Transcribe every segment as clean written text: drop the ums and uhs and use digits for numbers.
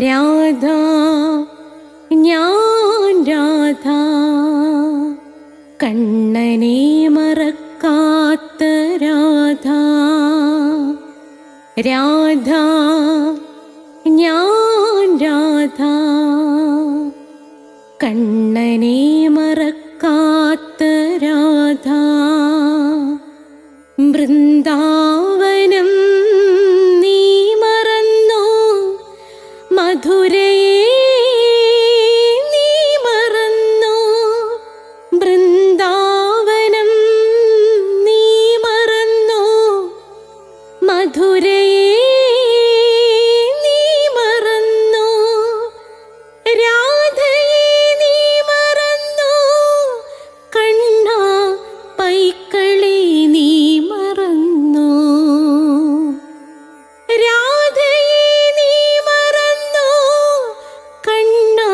രാധ ഞാൻ രാധ കണ്ണനെ മറക്കാത്ത രാധ. രാധ ഞാൻ രാധ കണ്ണനെ മറക്കാത്ത രാധ. വൃന്ദാവനം നീ മറന്നോ, മധുരയെ നീ മറന്നോ. വൃന്ദാവനം നീ മറന്നോ, മധുരയെ നീ മറന്നോ. രാധയെ നീ മറന്നോ, കണ്ണാ പൈക്കളെ നീ മറന്നോ. രാധയെ നീ മറന്നോ, കണ്ണാ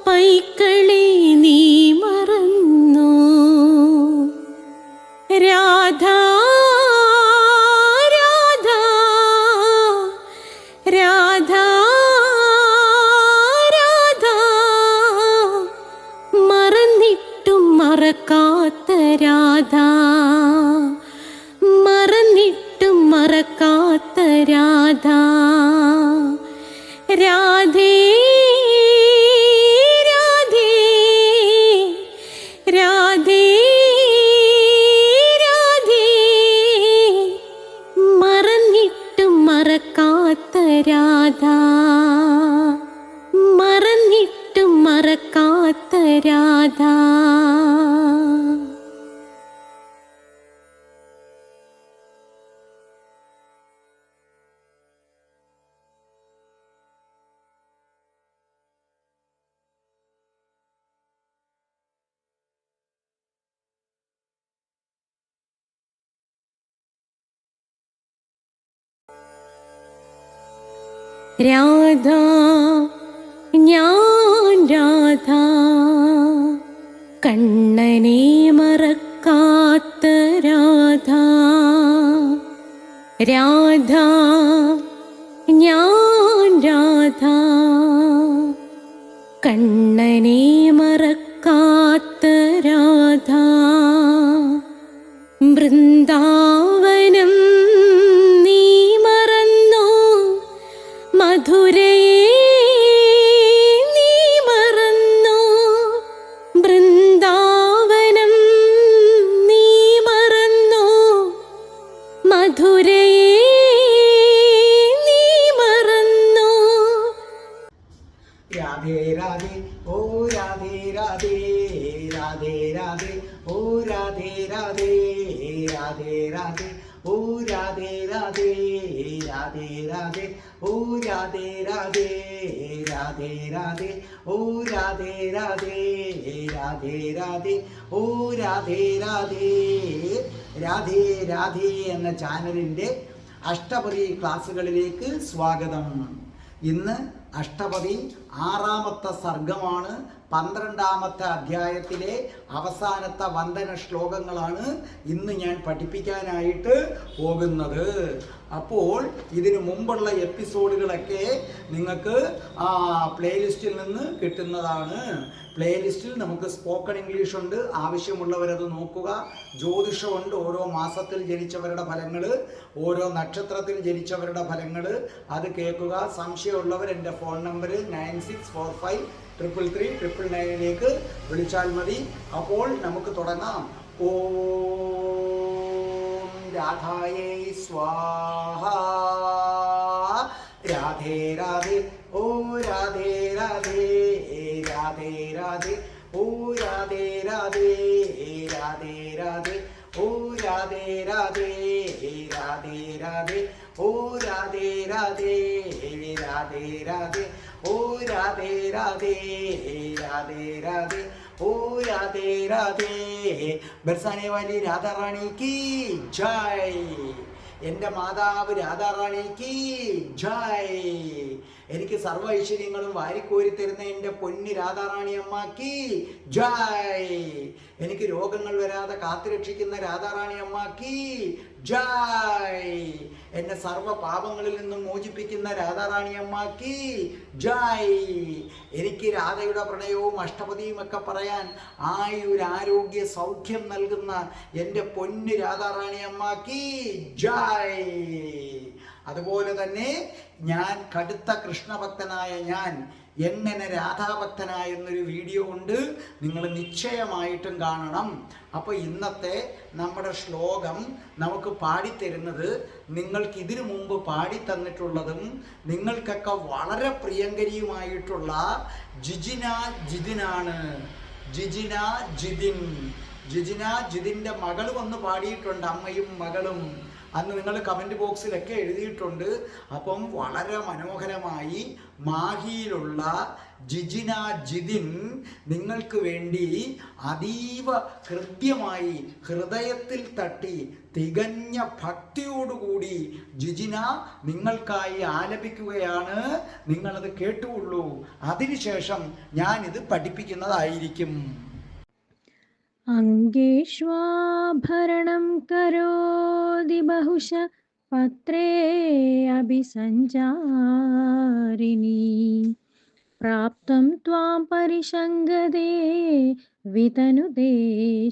പൈക്കളെ നീ മറന്നോ. രാധ രാധ രാധ രാധ മറന്നിട്ടും മറക്കാത്ത രാധ. മറന്നിട്ടും മറക്കാത്ത രാധ. രാധേ രാധേ രാധേ രാധേ മറന്നിട്ടും മറക്കാത്ത രാധ. മറന്നിട്ടും മറക്കാത്ത രാധ. രാധ ഞാൻ രാധ കണ്ണനെ മറക്കാത്ത രാധ. രാധ ഞാൻ രാധ കണ്ണനെ മറക്കാത്ത രാധ. വൃന്ദാവനം നീ മറന്നോ, മധുരയെ നീ മറന്നോ. വൃന്ദാവനം നീ മറന്നോ, മധുരയെ നീ മറന്നോ. രാധേ രാധേ ഓ രാധേ രാധേ രാധേ രാധേ ഓ രാധേ രാധേ രാധേ രാധേ ഓ രാധേ രാധേ രാധേ രാധേ ഓ രാധേ രാധേ രാധേ രാധേ ഓ രാധേ രാധേ രാധേ രാധേ ഓ രാധേ രാധേ. രാധേ രാധേ എന്ന ചാനലിൻ്റെ അഷ്ടപതി ക്ലാസ്സുകളിലേക്ക് സ്വാഗതം. ഇന്ന് അഷ്ടപതി 6ാമത്തെ സർഗമാണ്. 12ാമത്തെ അധ്യായത്തിലെ അവസാനത്തെ വന്ദന ശ്ലോകങ്ങളാണ് ഇന്ന് ഞാൻ പഠിപ്പിക്കാനായിട്ട് പോകുന്നത്. അപ്പോൾ ഇതിനു മുമ്പുള്ള എപ്പിസോഡുകളൊക്കെ നിങ്ങൾക്ക് പ്ലേലിസ്റ്റിൽ നിന്ന് കിട്ടുന്നതാണ്. പ്ലേലിസ്റ്റിൽ നമുക്ക് സ്പോക്കൺ ഇംഗ്ലീഷ് ഉണ്ട്, ആവശ്യമുള്ളവരത് നോക്കുക. ജ്യോതിഷമുണ്ട്, ഓരോ മാസത്തിൽ ജനിച്ചവരുടെ ഫലങ്ങൾ, ഓരോ നക്ഷത്രത്തിൽ ജനിച്ചവരുടെ ഫലങ്ങൾ, അത് കേൾക്കുക. സംശയമുള്ളവർ എൻ്റെ ഫോൺ നമ്പർ 96453339 വിളിച്ചാൽ മതി. അപ്പോൾ നമുക്ക് തുടങ്ങാം. ഓം രാധായേ സ്വാഹ. രാധേ രാധേ ഓ രാധേ രാധേ രാധേ രാധേ ഓ രാധേ രാധേ രാധേ രാധേ ഓ രാധേ രാധേ രാധേ രാധേ ഓ രാധേ രാധേ രാധേ രാധേ ഓ രാധേ രാധേ രാധേ രാധേ ഓ രാധേ രാധേ. ബർസാനെ വാലി രാധാറാണി കി ജയ്. എൻ്റെ മാതാവ് രാധാറാണിക്ക് ജയ്. എനിക്ക് സർവ്വ ഐശ്വര്യങ്ങളും വാരിക്കോരി തരുന്ന എൻ്റെ പൊന്നു രാധാറാണി അമ്മാക്കി ജയ്. എനിക്ക് രോഗങ്ങൾ വരാതെ കാത്തുരക്ഷിക്കുന്ന രാധാറാണി അമ്മാക്കി ജയ്. എന്നെ സർവ്വ പാപങ്ങളിൽ നിന്നും മോചിപ്പിക്കുന്ന രാധാറാണി അമ്മാക്കി ജയ്. എനിക്ക് രാധയുടെ പ്രണയവും അഷ്ടപതിയും ഒക്കെ പറയാൻ ആയുരാരോഗ്യ സൗഖ്യം നൽകുന്ന എൻ്റെ പൊന്നു രാധാറാണി അമ്മാക്കി ജയ്. അതുപോലെ തന്നെ ഞാൻ കടുത്ത കൃഷ്ണഭക്തനായ ഞാൻ എങ്ങനെ രാധാഭക്തനായെന്നൊരു വീഡിയോ ഉണ്ട്, നിങ്ങൾ നിശ്ചയമായിട്ടും കാണണം. അപ്പോൾ ഇന്നത്തെ നമ്മുടെ ശ്ലോകം നമുക്ക് പാടിത്തരുന്നത് നിങ്ങൾക്ക് ഇതിനു മുമ്പ് പാടിത്തന്നിട്ടുള്ളതും നിങ്ങൾക്കൊക്കെ വളരെ പ്രിയങ്കരിയുമായിട്ടുള്ള ജിജിന ജിതിനാണ്. ജിജിന ജിതിൻ. ജിജിന ജിതിൻ്റെ മകൾ വന്ന് പാടിയിട്ടുണ്ട്, അമ്മയും മകളും. അന്ന് നിങ്ങൾ കമൻറ്റ് ബോക്സിലൊക്കെ എഴുതിയിട്ടുണ്ട്. അപ്പം വളരെ മനോഹരമായി മാഹിയിലുള്ള ജിജിന ജിതിൻ നിങ്ങൾക്ക് വേണ്ടി അതീവ കൃത്യമായി ഹൃദയത്തിൽ തട്ടി തികഞ്ഞ ഭക്തിയോടുകൂടി ജിജിന നിങ്ങൾക്കായി ആലപിക്കുകയാണ്. നിങ്ങളത് കേട്ടുകൊള്ളൂ. അതിനുശേഷം ഞാനിത് പഠിപ്പിക്കുന്നതായിരിക്കും. अङ्गेष्वाभरणं करोति बहुश पत्रे अभिसञ्चारिणी प्राप्तं त्वां परिषङ्गदे वितनुते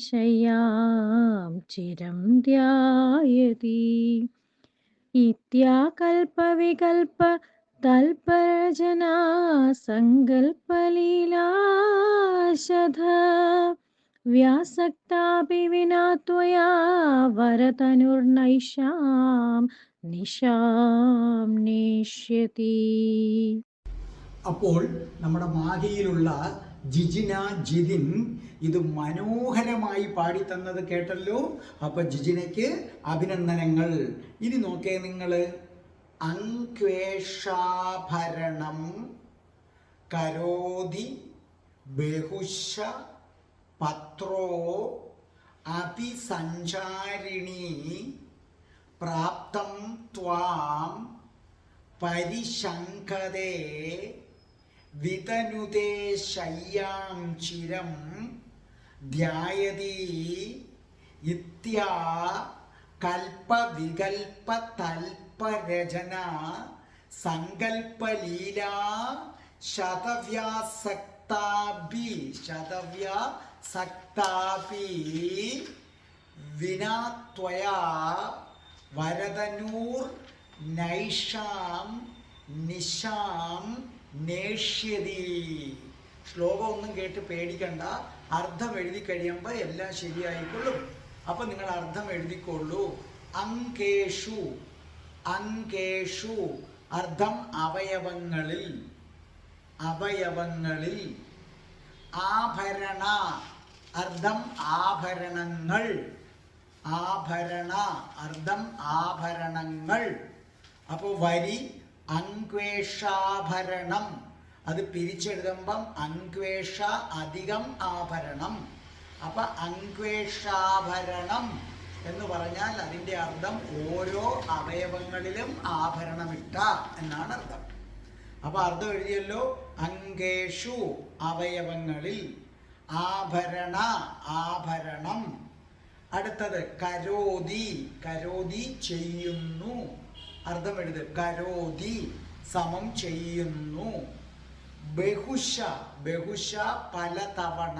शय्यां चिरं ध्यायति इत्याकल्पविकल्प तल्परजना सङ्कल्पलीलाशध व्यासक्तापि विना त्वया वरतनुर्नैषां निशां नेष्यति. അപ്പോൾ നമ്മുടെ മാഹിയിലുള്ള ജിജിന ജിതിൻ ഇത് മനോഹരമായി പാടിത്തന്നത് കേട്ടല്ലോ. അപ്പം ജിജിനയ്ക്ക് അഭിനന്ദനങ്ങൾ. ഇനി നോക്കേ നിങ്ങൾ. അങ്ക്വേഷാഭരണം കരോതി ബഹുശ പത്രോ അഭിസഞ്ചാരിണി പ്രാപ്തം ത്വാം പരിശങ്കദേ വിതനുതേ ശയ്യാം ചിരം ധ്യായതി ഇത്യാ കൽപ്പവികൽപ്പ തൽപരചന സങ്കൽപ്പലീലാ ശതവ്യാസക്താഭി വിനാ ത്വയാ വരദനൂർ നൈഷാം നിശാം നേഷ്യതി. ശ്ലോകം ഒന്നും കേട്ട് പേടിക്കണ്ട. അർത്ഥം എഴുതി കഴിയുമ്പോൾ എല്ലാം ശരിയായിക്കൊള്ളും. അപ്പം നിങ്ങൾ അർത്ഥം എഴുതിക്കൊള്ളൂ. അങ്കേഷു. അങ്കേഷു അർത്ഥം അവയവങ്ങളിൽ. അവയവങ്ങളിൽ. ആഭരണ അർത്ഥം ആഭരണങ്ങൾ. ആഭരണ അർത്ഥം ആഭരണങ്ങൾ. അപ്പോൾ വരി അങ്ക്വേഷാഭരണം. അത് പിരിച്ചെഴുതുമ്പം അങ്ക്വേഷ അധികം ആഭരണം. അപ്പം അങ്ക്വേഷാഭരണം എന്ന് പറഞ്ഞാൽ അതിൻ്റെ അർത്ഥം ഓരോ അവയവങ്ങളിലും ആഭരണമിട്ട എന്നാണ് അർത്ഥം. അപ്പോൾ അർത്ഥം എഴുതിയല്ലോ. അങ്കേഷു അവയവങ്ങളിൽ, ആഭരണ ആഭരണം. അടുത്തത് കരോതി. കരോതി ചെയ്യുന്നു. അർത്ഥം എഴുത്. കരോതി സമം ചെയ്യുന്നു. ബഹുശ. ബഹുശ പലതവണ.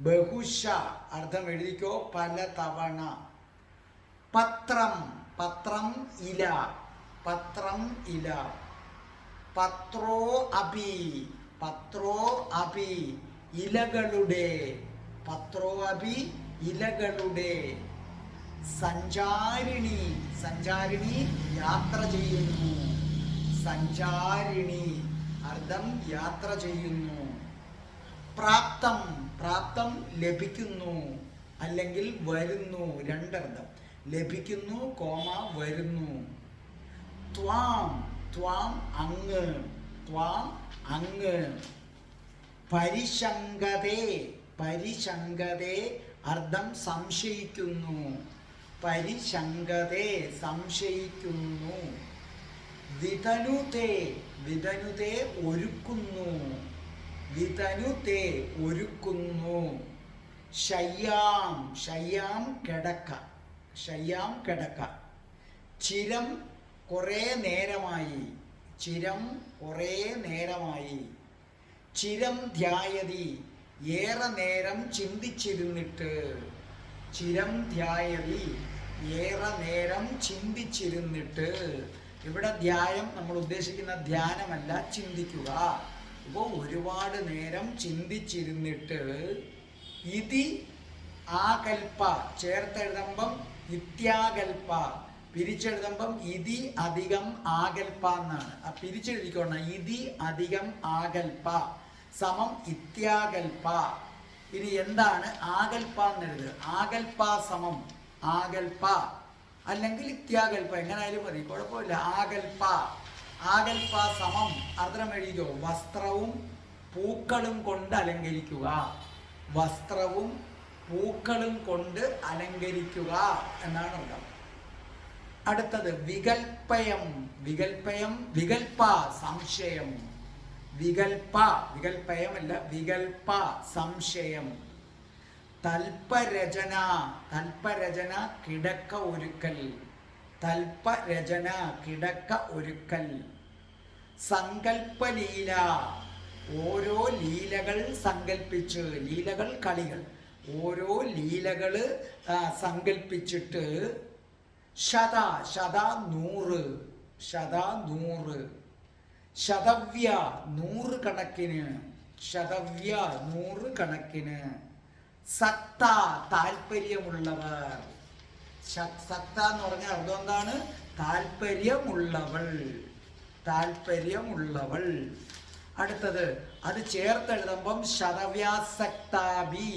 ബഹുശ അർത്ഥം എഴുതിക്കോ. പലതവണ. പത്രം. പത്രം ഇല. പത്രം ഇല. പത്രോ അപി. പത്രോ അപി ഇലകളുടെ. പത്രോ അപി ഇലകളുടെ. സഞ്ചാരിണി. സഞ്ചാരിണി യാത്ര ചെയ്യുന്നു. സഞ്ചാരിണി അർത്ഥം യാത്ര ചെയ്യുന്നു. പ്രാപ്തം. പ്രാപ്തം ലഭിക്കുന്നു അല്ലെങ്കിൽ വരുന്നു. രണ്ടർത്ഥം. ലഭിക്കുന്നു കോമ വരുന്നു. ത്വാം. ത്വാം അങ്ങ്. ത്വാം അങ്ങ്. പരിശങ്കതേ. പരിശങ്കതേ അർത്ഥം സംശയിക്കുന്നു. പരിശങ്കതേ സംശയിക്കുന്നു. വിതനുതേ, വിതനുതേ ഒരുക്കുന്നു, വിതനുതേ ഒരുക്കുന്നു. ശയ്യാം, ശയ്യാം കിടക്ക, ശയ്യാം കിടക്ക. ചിരം കുറേ നേരമായി, ചിരം കുറേ നേരമായി. ചിരം ധ്യായതി, ഏറെ നേരം ചിന്തിച്ചിരുന്നിട്ട്. ചിരം ധ്യായതി, ഏറെ നേരം ചിന്തിച്ചിരുന്നിട്ട്. ഇവിടെ ധ്യാനം നമ്മൾ ഉദ്ദേശിക്കുന്ന ധ്യാനമല്ല, ചിന്തിക്കുക. ഇപ്പോൾ ഒരുപാട് നേരം ചിന്തിച്ചിരുന്നിട്ട്. ഇതി ആകൽപ്പ, ചേർത്തെഴുതുമ്പം ഇത്യാകൽപ്പ, പിരിച്ചെഴുതുമ്പം ഇതി അധികം ആകൽപ്പ എന്നാണ്. ആ പിരിച്ചെഴുതിക്കോണം, ഇതി അധികം ആകൽപ്പ സമം ഇത്യാകൽപ്പ. ഇനി എന്താണ് ആകൽപ്പ എന്നെഴുതുക? ആകൽപ്പ സമം ആകൽപ്പ, അല്ലെങ്കിൽ ഇത്യാകൽപ്പ, എങ്ങനായാലും മതി, കുഴപ്പമില്ല. ആകൽപ്പ, ആകൽപ്പ സമം അർത്ഥം എഴുതിക്കോ, വസ്ത്രവും പൂക്കളും കൊണ്ട് അലങ്കരിക്കുക. വസ്ത്രവും പൂക്കളും കൊണ്ട് അലങ്കരിക്കുക എന്നാണ് അർത്ഥം. അടുത്തത് വികൽപ്പയം, വികൽപ്പയം, വികൽപ്പ സംശയം. വികൽപ്പ, വികൽപ്പയമല്ല, വികൽപ്പ സംശയം. തൽപരചന, തൽപരചന കിടക്ക ഒരുക്കൽ, തൽപരചന കിടക്ക ഒരുക്കൽ. സങ്കൽപ്പലീല, ഓരോ ലീലകൾ സങ്കൽപ്പിച്ച്, ലീലകൾ കളികൾ, ഓരോ ലീലകൾ സങ്കൽപ്പിച്ചിട്ട്. ശത, ശത നൂറ്, ശത നൂറ്. ശതവ്യ നൂറ് കണക്കിന്, ശതവ്യ നൂറ് കണക്കിന്. സക്ത താല്പര്യമുള്ളവർ, സക്ത എന്ന് പറഞ്ഞാൽ അർത്ഥം എന്താണ്? താല്പര്യമുള്ളവൾ, താല്പര്യമുള്ളവൾ. അടുത്തത് അത് ചേർത്തെഴുതുമ്പം ശതവ്യാസക്താഭി,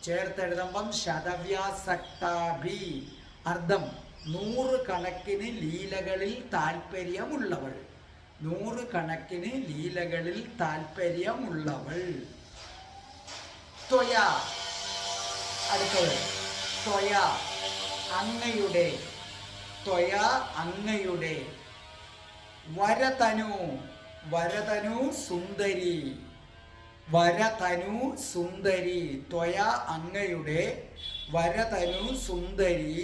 ചേർത്തെഴുതുമ്പം ശതവ്യാസക്താഭി. അർത്ഥം നൂറ് കണക്കിന് ലീലകളിൽ താല്പര്യമുള്ളവൾ, നൂറ് കണക്കിന് ലീലകളിൽ താല്പര്യമുള്ളവൾ. ത്വയ, അടുത്തത് ത്വയ അങ്ങയുടെ, ത്വയ അങ്ങയുടെ. വരതനു, വരതനു സുന്ദരി, വരതനു സുന്ദരി. ത്വയ അങ്ങയുടെ, വരതനു സുന്ദരി.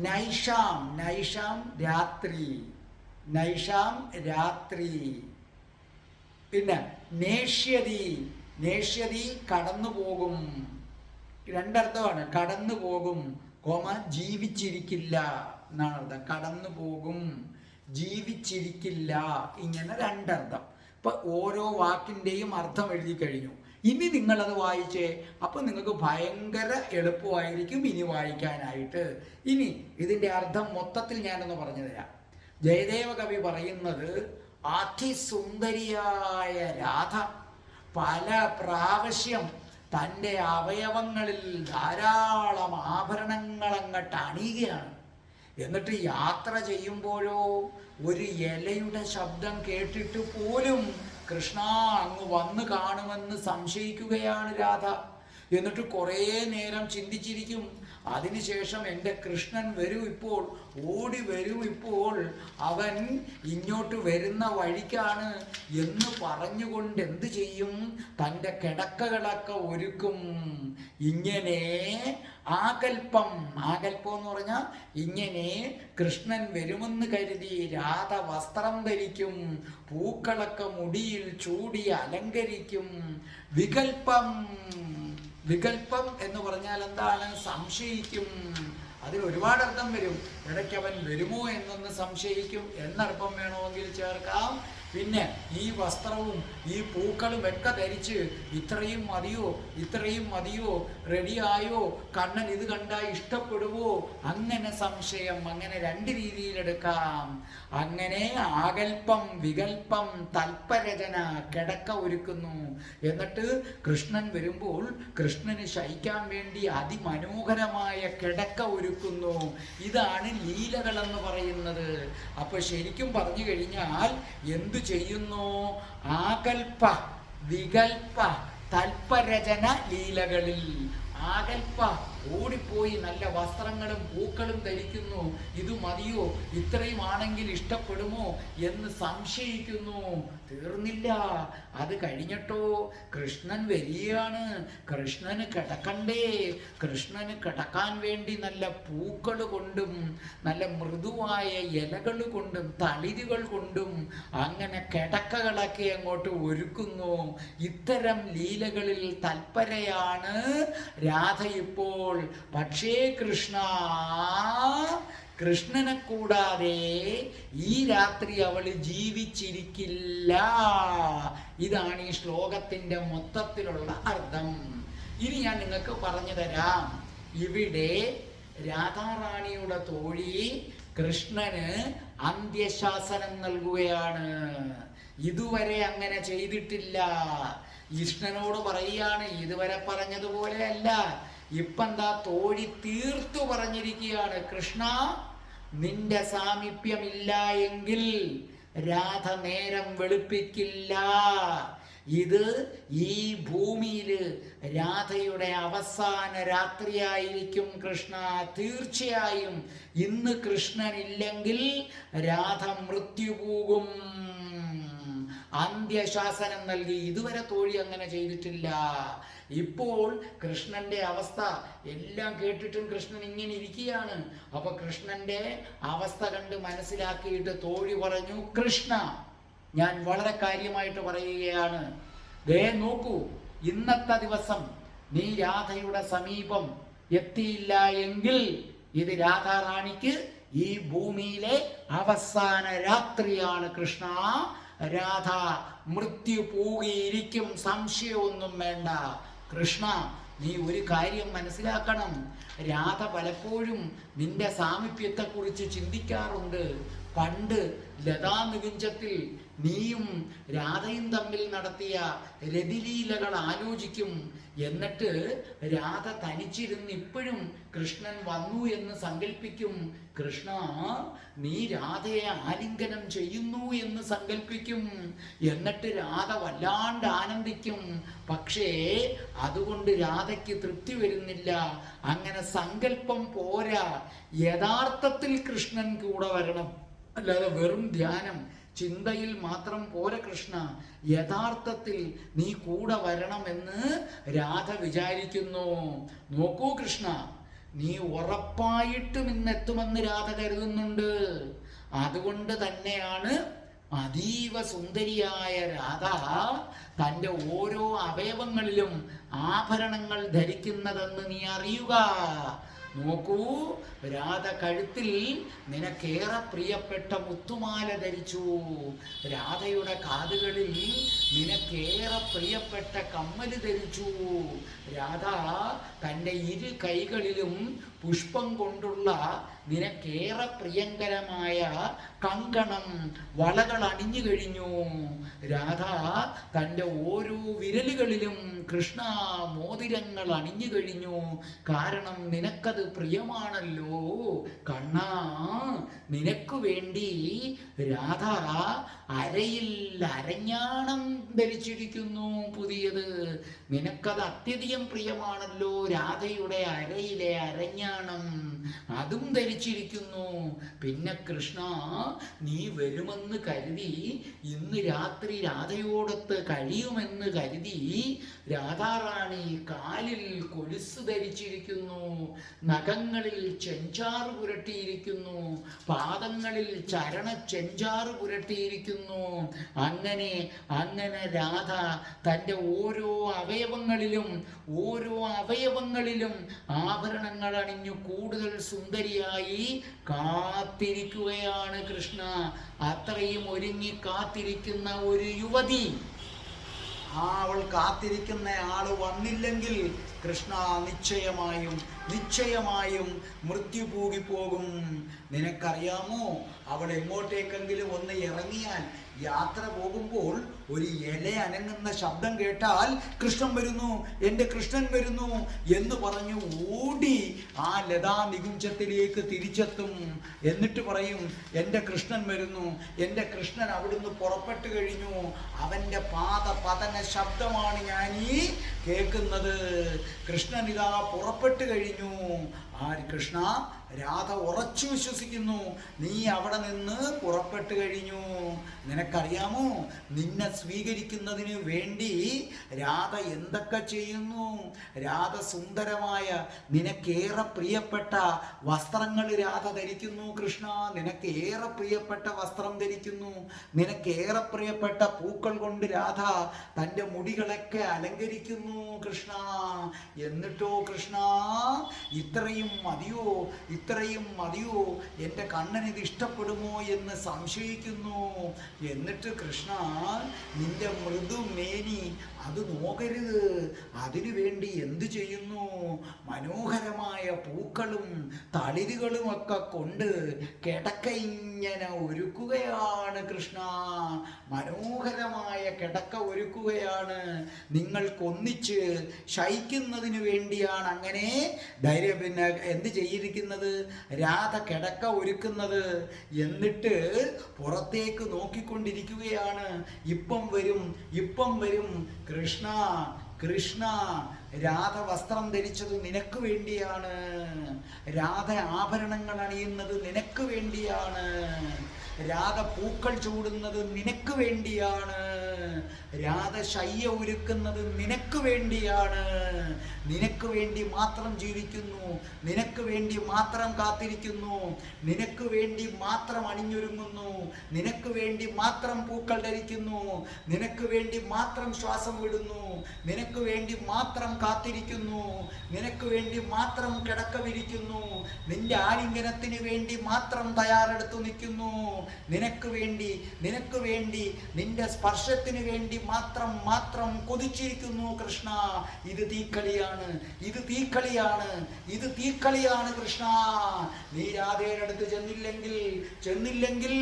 നൈഷാം, നൈഷാം രാത്രി, നൈഷാം രാത്രി. പിന്നെ നേഷ്യതി, നേഷ്യതി കടന്നു പോകും. രണ്ടർത്ഥമാണ്, കടന്നു പോകും, കോമ ജീവിച്ചിരിക്കില്ല എന്നാണ് അർത്ഥം. കടന്നു പോകും, ജീവിച്ചിരിക്കില്ല, ഇങ്ങനെ രണ്ടർത്ഥം. ഇപ്പൊ ഓരോ വാക്കിൻ്റെയും അർത്ഥം എഴുതി കഴിഞ്ഞു. ഇനി നിങ്ങളത് വായിച്ചേ, അപ്പം നിങ്ങൾക്ക് ഭയങ്കര എളുപ്പമായിരിക്കും ഇനി വായിക്കാനായിട്ട്. ഇനി ഇതിൻ്റെ അർത്ഥം മൊത്തത്തിൽ ഞാനൊന്ന് പറഞ്ഞു തരാം. ജയദേവ കവി പറയുന്നത്, അതിസുന്ദരിയായ രാധ പല പ്രാവശ്യം തൻ്റെ അവയവങ്ങളിൽ ധാരാളം ആഭരണങ്ങളങ്ങട്ട് അണിയുകയാണ്. എന്നിട്ട് യാത്ര ചെയ്യുമ്പോഴോ ഒരു ഇലയുടെ ശബ്ദം കേട്ടിട്ട് പോലും കൃഷ്ണ അങ്ങ് വന്ന് കാണുമെന്ന് സംശയിക്കുകയാണ് രാധ. എന്നിട്ട് കുറേ നേരം ചിന്തിച്ചിരിക്കും. അതിനുശേഷം എൻ്റെ കൃഷ്ണൻ വരൂ ഇപ്പോൾ, ഓടി വരൂ ഇപ്പോൾ, അവൻ ഇങ്ങോട്ട് വരുന്ന വഴിക്കാണ് എന്ന് പറഞ്ഞുകൊണ്ട് എന്ത് ചെയ്യും? തൻ്റെ കിടക്കകളൊക്കെ ഒരുക്കും. ഇങ്ങനെ ആകൽപ്പം, ആകൽപ്പം എന്ന് പറഞ്ഞാൽ ഇങ്ങനെ കൃഷ്ണൻ വരുമെന്ന് കരുതി രാധ വസ്ത്രം ധരിക്കും, പൂക്കളൊക്കെ മുടിയിൽ ചൂടി അലങ്കരിക്കും. വികൽപ്പം, വികൽപ്പം എന്ന് പറഞ്ഞാൽ എന്താണ്? സംശയിക്കും. അതിൽ ഒരുപാട് അർത്ഥം വരും. ഇടയ്ക്ക് അവൻ വരുമോ എന്നൊന്ന് സംശയിക്കും എന്നർത്ഥം വേണമെങ്കിൽ ചേർക്കാം. പിന്നെ ഈ വസ്ത്രവും ഈ പൂക്കളും ഒക്കെ ധരിച്ച് ഇത്രയും മതിയോ, ഇത്രയും മതിയോ, റെഡിയായോ, കണ്ണൻ ഇത് കണ്ടാൽ ഇഷ്ടപ്പെടുവോ, അങ്ങനെ സംശയം. അങ്ങനെ രണ്ട് രീതിയിലെടുക്കാം. അങ്ങനെ ആകൽപ്പം, വികൽപ്പം, തൽപരചന കിടക്ക ഒരുക്കുന്നു. എന്നിട്ട് കൃഷ്ണൻ വരുമ്പോൾ കൃഷ്ണന് ശയിക്കാൻ വേണ്ടി അതിമനോഹരമായ കിടക്ക ഒരുക്കുന്നു. ഇതാണ് ലീലകളെന്ന് പറയുന്നത്. അപ്പൊ ശരിക്കും പറഞ്ഞു കഴിഞ്ഞാൽ എന്തു ചെയ്യുന്നു? ആകൽപ്പ, വികൽപ്പ, തൽപരചന ലീലകളിൽ, ആകൽപ്പ, ഓടിപ്പോയി നല്ല വസ്ത്രങ്ങളും പൂക്കളും ധരിക്കുന്നു. ഇത് മതിയോ, ഇത്രയുമാണെങ്കിൽ ഇഷ്ടപ്പെടുമോ എന്ന് സംശയിക്കുന്നു. തീർന്നില്ല. അത് കഴിഞ്ഞിട്ടോ കൃഷ്ണൻ വരികയാണ്. കൃഷ്ണന് കിടക്കണ്ടേ? കൃഷ്ണന് കിടക്കാൻ വേണ്ടി നല്ല പൂക്കൾ കൊണ്ടും നല്ല മൃദുവായ ഇലകൾ കൊണ്ടും തളിരുകൾ കൊണ്ടും അങ്ങനെ കിടക്കകളൊക്കെ അങ്ങോട്ട് ഒരുക്കുന്നു. ഇത്തരം ലീലകളിൽ തൽപരയാണ് രാധ ഇപ്പോൾ. പക്ഷേ കൃഷ്ണനെ കൂടാതെ ഈ രാത്രി അവൾ ജീവിച്ചിരിക്കില്ല. ഇതാണ് ഈ ശ്ലോകത്തിന്റെ മൊത്തത്തിലുള്ള അർത്ഥം. ഇനി ഞാൻ നിങ്ങൾക്ക് പറഞ്ഞു തരാം. ഇവിടെ രാധാറാണിയുടെ തോഴി കൃഷ്ണന് അന്ത്യശാസനം നൽകുകയാണ്. ഇതുവരെ അങ്ങനെ ചെയ്തിട്ടില്ല. കൃഷ്ണനോട് പറയുകയാണ്, ഇതുവരെ പറഞ്ഞതുപോലെയല്ല. ഇപ്പെന്താ തോഴി തീർത്തു പറഞ്ഞിരിക്കുകയാണ്, കൃഷ്ണ നിന്റെ സാമീപ്യമില്ല എങ്കിൽ രാധ നേരം വെളുപ്പിക്കില്ല. ഇത് ഈ ഭൂമിയിൽ രാധയുടെ അവസാന രാത്രിയായിരിക്കും കൃഷ്ണ. തീർച്ചയായും ഇന്ന് കൃഷ്ണനില്ലെങ്കിൽ രാധ മൃത്യു പോകും. അന്ത്യശാസനം നൽകി. ഇതുവരെ തോഴി അങ്ങനെ ചെയ്തിട്ടില്ല. ഇപ്പോൾ കൃഷ്ണന്റെ അവസ്ഥ എല്ലാം കേട്ടിട്ടും കൃഷ്ണൻ ഇങ്ങനെ ഇരിക്കുകയാണ്. അപ്പൊ കൃഷ്ണന്റെ അവസ്ഥ കണ്ട് മനസ്സിലാക്കിയിട്ട് തോഴി പറഞ്ഞു, കൃഷ്ണ ഞാൻ വളരെ കാര്യമായിട്ട് പറയുകയാണ്. ദേ നോക്കൂ, ഇന്നത്തെ ദിവസം നീ രാധയുടെ സമീപം എത്തിയില്ല എങ്കിൽ ഇത് രാധാറാണിക്ക് ഈ ഭൂമിയിലെ അവസാന രാത്രിയാണ് കൃഷ്ണ. രാധ മൃത്യു പോകിയിരിക്കും, സംശയമൊന്നും വേണ്ട. കൃഷ്ണ നീ ഒരു കാര്യം മനസ്സിലാക്കണം. രാധ പലപ്പോഴും നിന്റെ സാമീപ്യത്തെക്കുറിച്ച് ചിന്തിക്കാറുണ്ട്. പണ്ട് ലതാനികുഞ്ചത്തിൽ നീയും രാധയും തമ്മിൽ നടത്തിയ രതിലീലകൾ ആലോചിക്കും. എന്നിട്ട് രാധ തനിച്ചിരുന്ന് ഇപ്പോഴും കൃഷ്ണൻ വന്നു എന്ന് സങ്കല്പിക്കും. കൃഷ്ണ നീ രാധയെ ആലിംഗനം ചെയ്യുന്നു എന്ന് സങ്കല്പിക്കും. എന്നിട്ട് രാധ വല്ലാണ്ട് ആനന്ദിക്കും. പക്ഷേ അതുകൊണ്ട് രാധയ്ക്ക് തൃപ്തി വരുന്നില്ല. അങ്ങനെ സങ്കല്പം പോരാ, യഥാർത്ഥത്തിൽ കൃഷ്ണൻ കൂടെ വരണം. അല്ലാതെ വെറും ധ്യാനം ചിന്തയിൽ മാത്രം പോരാ കൃഷ്ണ, യഥാർത്ഥത്തിൽ നീ കൂടെ വരണമെന്ന് രാധ വിചാരിക്കുന്നു. നോക്കൂ കൃഷ്ണ, നീ ഉറപ്പായിട്ടും ഇന്നെത്തുമെന്ന് രാധ കരുതുന്നുണ്ട്. അതുകൊണ്ട് തന്നെയാണ് അതീവ സുന്ദരിയായ രാധ തൻ്റെ ഓരോ അവയവങ്ങളിലും ആഭരണങ്ങൾ ധരിക്കുന്നതെന്ന് നീ അറിയുക. നോക്കൂ, രാധ കഴുത്തിൽ നിനക്കേറെ പ്രിയപ്പെട്ട മുത്തുമാല ധരിച്ചു. രാധയുടെ കാതുകളിൽ നിനക്കേറെ പ്രിയപ്പെട്ട കമ്മല് ധരിച്ചു. രാധ തൻ്റെ ഇരു കൈകളിലും പുഷ്പം കൊണ്ടുള്ള നിനക്കേറെ പ്രിയങ്കരമായ കങ്കണം, വളകൾ അണിഞ്ഞു കഴിഞ്ഞു. രാധ തൻ്റെ ഓരോ വിരലുകളിലും കൃഷ്ണ മോതിരങ്ങൾ അണിഞ്ഞു കഴിഞ്ഞു. കാരണം നിനക്കത് പ്രിയമാണല്ലോ കണ്ണാ. നിനക്ക് വേണ്ടി രാധ അരയിൽ അരഞ്ഞാണം ധരിച്ചിരിക്കുന്നു പുതിയത്. നിനക്കത് അത്യധികം പ്രിയമാണല്ലോ, രാധയുടെ അരയിലെ അരഞ്ഞാണം, അതും ധരിച്ചിരിക്കുന്നു. പിന്നെ കൃഷ്ണ നീ വരുമെന്ന് കരുതി, ഇന്ന് രാത്രി രാധയോടൊത്ത് കഴിയുമെന്ന് കരുതി രാധാറാണി കാലിൽ കൊലുസ് ധരിച്ചിരിക്കുന്നു, നഖങ്ങളിൽ ചെഞ്ചാറ് പുരട്ടിയിരിക്കുന്നു, പാദങ്ങളിൽ ചരണ ചെഞ്ചാറ് പുരട്ടിയിരിക്കുന്നു. അങ്ങനെ അങ്ങനെ രാധ തൻ്റെ ഓരോ അവയവങ്ങളിലും ആഭരണങ്ങൾ അണിഞ്ഞു കൂടുതൽ സുന്ദരിയായി കാത്തിരിക്കുകയാണ് കൃഷ്ണ. അത്രയും ഒരുങ്ങി കാത്തിരിക്കുന്ന ഒരു യുവതി, അവൾ കാത്തിരിക്കുന്ന ആള് വന്നില്ലെങ്കിൽ കൃഷ്ണ നിശ്ചയമായും മൃത്യു പൂകിപ്പോകും. നിനക്കറിയാമോ, അവൾ എങ്ങോട്ടേക്കെങ്കിലും ഒന്ന് ഇറങ്ങിയാൽ, യാത്ര പോകുമ്പോൾ ഒരു ഇല അനങ്ങുന്ന ശബ്ദം കേട്ടാൽ കൃഷ്ണൻ വരുന്നു, എൻ്റെ കൃഷ്ണൻ വരുന്നു എന്ന് പറഞ്ഞു ഓടി ആ ലതാ നികുഞ്ചത്തിലേക്ക് തിരിച്ചെത്തും. എന്നിട്ട് പറയും, എൻ്റെ കൃഷ്ണൻ വരുന്നു, എൻ്റെ കൃഷ്ണൻ അവിടുന്ന് പുറപ്പെട്ടു കഴിഞ്ഞു, അവൻ്റെ പതന ശബ്ദമാണ് ഞാൻ ഈ കേൾക്കുന്നത്. കൃഷ്ണൻ ഇതാ പുറപ്പെട്ടു കഴിഞ്ഞു. കഴിഞ്ഞു. ആര്? കൃഷ്ണ. രാധ ഉറച്ചു വിശ്വസിക്കുന്നു, നീ അവിടെ നിന്ന് പുറപ്പെട്ടു കഴിഞ്ഞു. നിനക്കറിയാമോ, നിന്നെ സ്വീകരിക്കുന്നതിന് വേണ്ടി രാധ എന്തൊക്കെ ചെയ്യുന്നു? രാധ സുന്ദരമായ നിനക്കേറെ പ്രിയപ്പെട്ട വസ്ത്രങ്ങൾ രാധ ധരിക്കുന്നു. കൃഷ്ണ, നിനക്കേറെ പ്രിയപ്പെട്ട വസ്ത്രം ധരിക്കുന്നു. നിനക്കേറെ പ്രിയപ്പെട്ട പൂക്കൾ കൊണ്ട് രാധ തൻ്റെ മുടികളൊക്കെ അലങ്കരിക്കുന്നു. കൃഷ്ണ, എന്നിട്ടോ കൃഷ്ണ, ഇത്രയും മതിയോ, ഇത്രയും മതിയോ? എൻ്റെ കണ്ണനിത് ഇഷ്ടപ്പെടുമോ എന്ന് സംശയിക്കുന്നു. എന്നിട്ട് കൃഷ്ണ, നിന്റെ മൃദുമേനി അത് നോക്കരുത്. അതിനു വേണ്ടി എന്തു ചെയ്യുന്നു? മനോഹരമായ പൂക്കളും തളിരുകളുമൊക്കെ കൊണ്ട് കിടക്ക ഇങ്ങനെ ഒരുക്കുകയാണ് കൃഷ്ണ. മനോഹരമായ കിടക്ക ഒരുക്കുകയാണ്. നിങ്ങൾക്കൊന്നിച്ച് ശയിക്കുന്നതിന് വേണ്ടിയാണ് അങ്ങനെ പിന്നെ എന്ത് ചെയ്തിരിക്കുന്നത്? രാധ കിടക്ക ഒരുക്കുന്നത്. എന്നിട്ട് പുറത്തേക്ക് നോക്കിക്കൊണ്ടിരിക്കുകയാണ്. ഇപ്പം വരും, ഇപ്പം വരും. കൃഷ്ണ, കൃഷ്ണ, രാധ വസ്ത്രം ധരിച്ചത് നിനക്ക് വേണ്ടിയാണ്. രാധ ആഭരണങ്ങൾ അണിയുന്നത് നിനക്ക് വേണ്ടിയാണ്. രാധ പൂക്കൾ ചൂടുന്നത് നിനക്ക് വേണ്ടിയാണ്. രാധ ശയ്യ ഒരുക്കുന്നത് നിനക്ക് വേണ്ടിയാണ്. നിനക്ക് വേണ്ടി മാത്രം ജീവിക്കുന്നു, നിനക്ക് വേണ്ടി മാത്രം കാത്തിരിക്കുന്നു, നിനക്ക് വേണ്ടി മാത്രം അണിഞ്ഞൊരുങ്ങുന്നു, നിനക്ക് വേണ്ടി മാത്രം പൂക്കൾ ധരിക്കുന്നു, നിനക്ക് വേണ്ടി മാത്രം ശ്വാസം വിടുന്നു, നിനക്ക് വേണ്ടി മാത്രം കാത്തിരിക്കുന്നു, നിനക്ക് വേണ്ടി മാത്രം കിടക്ക വിരിക്കുന്നു, നിന്റെ ആലിംഗനത്തിന് വേണ്ടി മാത്രം തയ്യാറെടുത്തു നിൽക്കുന്നു, നിനക്ക് വേണ്ടി നിന്റെ സ്പർശത്തിന് വേണ്ടി മാത്രം മാത്രം കൊതിച്ചിരിക്കുന്നു. കൃഷ്ണ, ഇത് തീക്കളിയാണ്, ഇത് തീക്കളിയാണ്, ഇത് തീക്കളിയാണ് കൃഷ്ണ. നീ രാധയുടെ അടുത്ത് ചെന്നില്ലെങ്കിൽ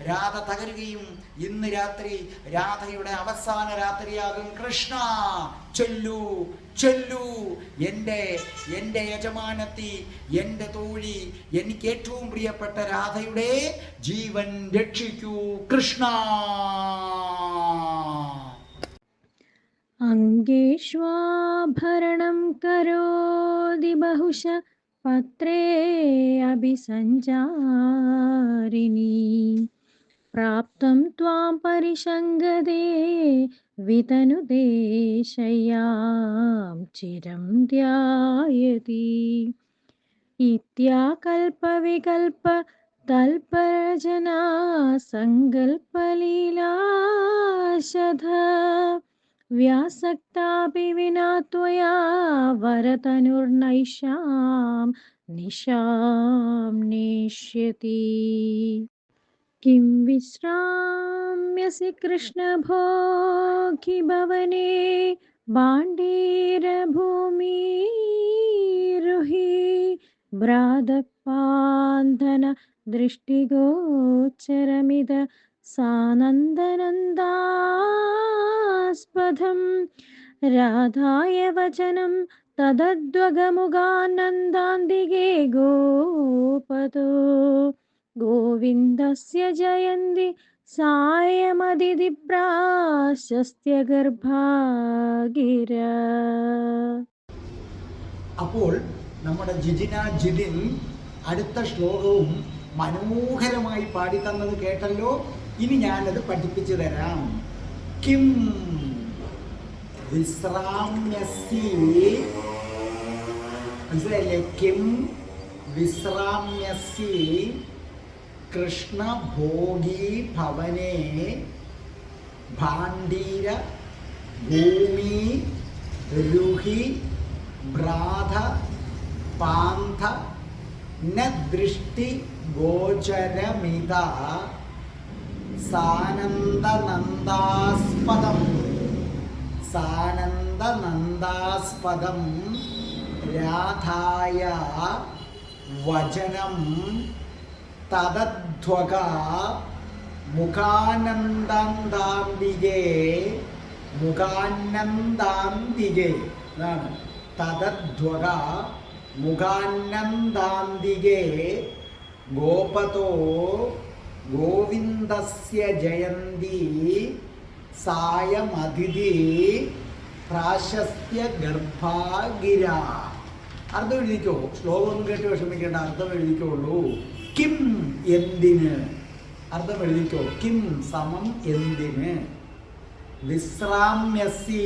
രാധ തകരുകയും ഇന്ന് രാത്രി രാധയുടെ അവസാന രാത്രിയാകും. കൃഷ്ണ, ചെല്ലു, ചെല്ലു, എൻ്റെ യജമാനത്തി, എൻ്റെ തോഴി, എനിക്ക് ഏറ്റവും പ്രിയപ്പെട്ട രാധയുടെ ജീവൻ രക്ഷിക്കൂ കൃഷ്ണ. അംഗേഷ്വാഭരണം കരോതി ബഹുശ പത്രേ അഭിസഞ്ചാരിണീ പ്രാപ്തം ത്വാം പരിശങ്കദേ വിതനുദേ ശയ്യാം ചിരം ധ്യായതി ഇത്യാകൽപവികൽപ തൽപരജനാ സങ്കൽപലീലാശധ വ്യാസക്താപി വിനാ ത്വയാ വരതനുർനൈഷാം നിശാം നേഷ്യതി കിം വിശ്രാമ്യസി കൃഷ്ണഭോഗി ഭവനേ ഭാണ്ഡീരഭൂമിരുഹി ഭ്രാതപാന്തന ദൃഷ്ടിഗോചരമിത സാനന്ദനന്ദാസ്പദം രാധായ വചനം തദദ്വഗമുഗാനന്ദാന്തികേ ഗോപതോ ഗോവിന്ദസ്യ ജയന്തി സായമതിഥിപ്രാശസ്ത്യഗർഭാഗിര. അപ്പോൾ നമ്മുടെ ജിജിൻ അടുത്ത ശ്ലോകവും മനോഹരമായി പാടിത്തന്നത് കേട്ടല്ലോ. ഇനി ഞാനത് പഠിപ്പിച്ചു തരാം. കിം വിശ്രാമ്യസി, മനസ്സിലായില്ലേ? കിം വിശ്രാമ്യസി കൃഷ്ണഭോഗി ഭവനേ ഭാണ്ഡീര ഭൂമി രുഹി ഭ്രാത പാന്ത ന ദൃഷ്ടി ഗോചരമിത സാനന്ദനന്ദാസ്പദം രാധായ വചനം തദധ്വക മുഖാനന്ദാന്തികേ അതാണ് തദധ്വക മുഖാനന്ദാന്തികേ ഗോപതോ ഗോവിന്ദസ്യ ജയന്തി സായമതിഥി പ്രാശസ്ത്യ ഗർഭാഗിര. അർത്ഥം എഴുതിക്കോ, ശ്ലോകമൊന്നും കേട്ട് വിഷമിക്കേണ്ട, അർത്ഥം എഴുതിക്കോളൂ. കിം എന്തിന്, അർത്ഥം എഴുതിക്കോ. കിം സമം എന്തിന്. വിശ്രാമ്യസി,